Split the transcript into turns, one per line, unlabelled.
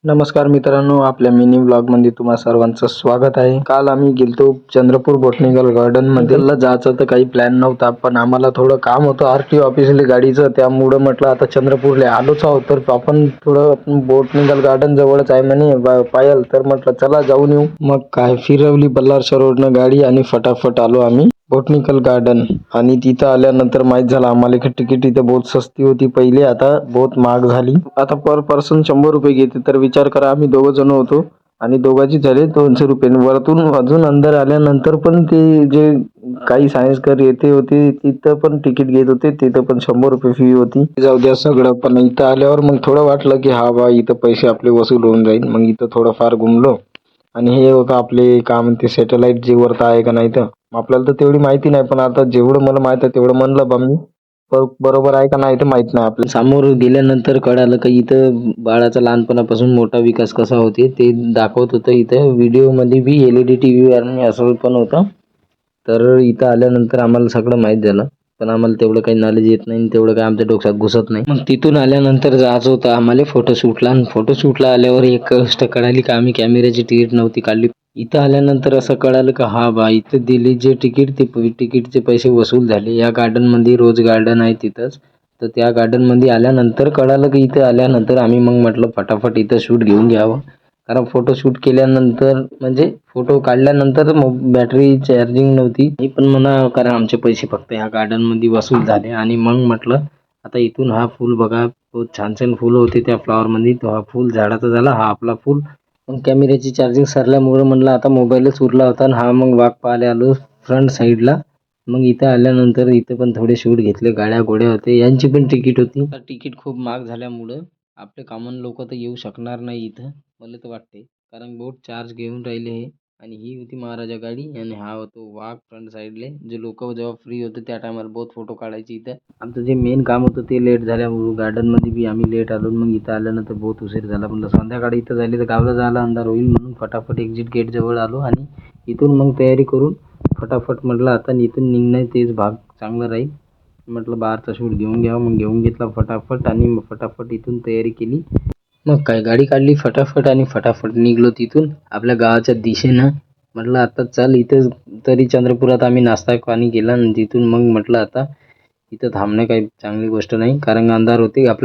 नमस्कार मित्रांनो, आपल्या मिनी व्लॉग मध्ये तुम्हा सर्वांचं स्वागत आहे. काल आम्ही गेलतो चंद्रपूर बॉटनिकल गार्डन मध्ये. जायचं तर काही प्लॅन नव्हता, पण आम्हाला थोडं काम होतं आरटीओ ऑफिसले गाडीचं. त्यामुळे म्हटलं आता चंद्रपूरला आलोच आहोत तर आपण थोडं बॉटनिकल गार्डन जवळच आहे म्हणे पायल, तर म्हटलं चला जाऊन येऊ. मग काय फिरवली बल्लारच्या रोडनं गाडी आणि फटाफट आलो आम्ही बॉटनिकल गार्डन. आणि तिथं आल्यानंतर माहित झालं आम्हाला की तिकीट इथं बहुत सस्ती होती पहिले, आता बहुत महाग झाली. आता पर पर्सन 100 रुपये घेते. तर विचार करा, आम्ही 2 जण होतो आणि दोघांची झाले 200 रुपये. वरतून अजून अंदर आल्यानंतर पण ते जे काही सायन्सकर येते होते तिथं पण तिकीट घेत होते, तिथं पण 100 रुपये फी होती. जाऊ द्या सगळं, पण इथं आल्यावर मग थोडं वाटलं की हा बा इथं पैसे आपले वसूल होऊन जाईल. मग इथं थोडंफार घुमलो आणि हे होतं आपले काय म्हणते सॅटेलाइट जे वरतं आहे का नाही. तर आपल्याला तर तेवढी माहिती नाही, पण आता जेवढं मला माहित आहे तेवढं म्हणलं बा मी. बरोबर आहे का नाही ते माहित नाही. आपल्या समोर गेल्यानंतर कळालं की इथं बाळाचा लहानपणापासून मोठा विकास कसा होते ते दाखवत होतं. इथं व्हिडिओ मध्ये बी LED TV आणि असं पण होतं. तर इथं आल्यानंतर आम्हाला सगळं माहित झालं, पण आम्हाला तेवढं काही नॉलेज येत नाही, तेवढं काही आमच्या डोक्यात घुसत नाही. मग तिथून आल्यानंतर जायचं होतं आम्हाला फोटोशूटला, आणि फोटोशूटला आल्यावर एक गोष्ट कळाली की आम्ही कॅमेऱ्याची तिकीट नव्हती काढली. इथं आल्यानंतर असं कळालं की हा बा इथं दिले जे तिकीट ते तिकीटचे पैसे वसूल झाले. या गार्डन मध्ये रोज गार्डन आहे तिथंच. तर त्या गार्डन मध्ये आल्यानंतर कळालं की इथं आल्यानंतर आम्ही मग म्हटलं फटाफट इथं शूट घेऊन घ्यावं. कारण फोटो शूट केल्यानंतर म्हणजे फोटो काढल्यानंतर बॅटरी चार्जिंग नव्हती. मी पण म्हणा कारण आमचे पैसे फक्त या गार्डन मध्ये वसूल झाले. आणि मग म्हटलं आता इथून हा फुल बघा, खूप छान छान फुलं होते त्या फ्लॉवर मध्ये. तो हा फुल झाडाचा झाला, हा आपला फुल. मग कॅमेऱ्याची चार्जिंग सरल्यामुळे म्हणलं आता मोबाईलच उरला होता, आणि हा मग वाघ पाहायला आलो फ्रंट साईडला. मग इथं आल्यानंतर इथं पण थोडे शूट घेतले. गाड्या गोड्या होते, यांची पण तिकीट होती. तिकीट खूप महाग झाल्यामुळं आपले कॉमन लोक तर येऊ शकणार नाही इथं, मला तर वाटते. कारण बहुत चार्ज घेऊन राहिले हे. आणि ही होती महाराजा गाडी आणि हा होतो वाघ फ्रंट साईडले. जे लोक जेव्हा फ्री होते त्या टायमाला बहुत फोटो काढायचे इथं. आमचं जे मेन काम होतं ते लेट झाल्यामुळे गार्डन मध्ये बी आम्ही लेट आलो. मग इथं आल्यानंतर बहुत उशीर झाला. म्हणलं संध्याकाळी इथं झाली तर गावला जायला अंधार होईल, म्हणून फटाफट एक्झिट गेट जवळ आलो. आणि इथून मग तयारी करून फटाफट म्हटलं आता इथून निघणं तेच भाग चांगलं राहील. म्हटलं बाहेरचा शूट घेऊन घ्यावं. मग घेऊन घेतला फटाफट आणि फटाफट इथून तयारी केली. मग काय गाडी काढली फटाफट आणि फटाफट निघलो तिथून आपल्या गावाच्या दिशेनं. म्हटलं आता चल इथं तरी चंद्रपुरात आम्ही नाश्ता पाणी केला, आणि तिथून मग म्हटलं आता इथं थांबणं काही चांगली गोष्ट नाही, कारण अंधार होते. आपल्या